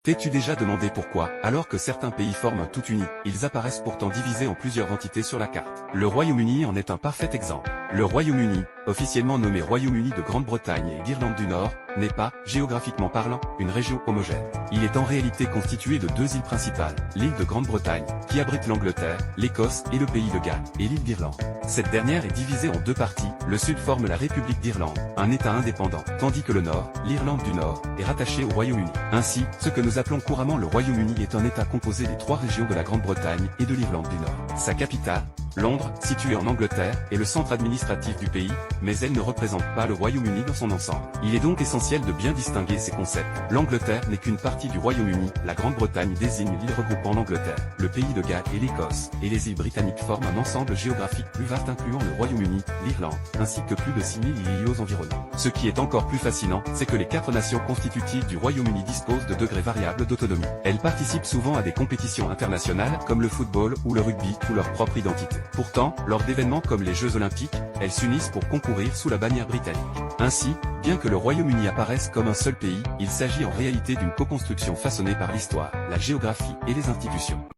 T'es-tu déjà demandé pourquoi, alors que certains pays forment un tout uni, ils apparaissent pourtant divisés en plusieurs entités sur la carte? Le Royaume-Uni en est un parfait exemple. Le Royaume-Uni, officiellement nommé Royaume-Uni de Grande-Bretagne et d'Irlande du Nord, n'est pas, géographiquement parlant, une région homogène. Il est en réalité constitué de deux îles principales, l'île de Grande-Bretagne, qui abrite l'Angleterre, l'Écosse et le pays de Galles, et l'île d'Irlande. Cette dernière est divisée en deux parties, le sud forme la République d'Irlande, un État indépendant, tandis que le nord, l'Irlande du Nord, est rattaché au Royaume-Uni. Ainsi, ce que nous appelons couramment le Royaume-Uni est un État composé des trois régions de la Grande-Bretagne et de l'Irlande du Nord. Sa capitale, Londres, située en Angleterre, est le centre administratif du pays, mais elle ne représente pas le Royaume-Uni dans son ensemble. Il est donc essentiel de bien distinguer ces concepts. L'Angleterre n'est qu'une partie du Royaume-Uni, la Grande-Bretagne désigne l'île regroupant l'Angleterre, le pays de Galles et l'Écosse, et les îles britanniques forment un ensemble géographique plus vaste incluant le Royaume-Uni, l'Irlande, ainsi que plus de 6000 îles aux environnants. Ce qui est encore plus fascinant, c'est que les quatre nations constitutives du Royaume-Uni disposent de degrés variables d'autonomie. Elles participent souvent à des compétitions internationales comme le football ou le rugby sous leur propre identité. Pourtant, lors d'événements comme les Jeux Olympiques, elles s'unissent pour concourir sous la bannière britannique. Ainsi, bien que le Royaume-Uni apparaisse comme un seul pays, il s'agit en réalité d'une co-construction façonnée par l'histoire, la géographie et les institutions.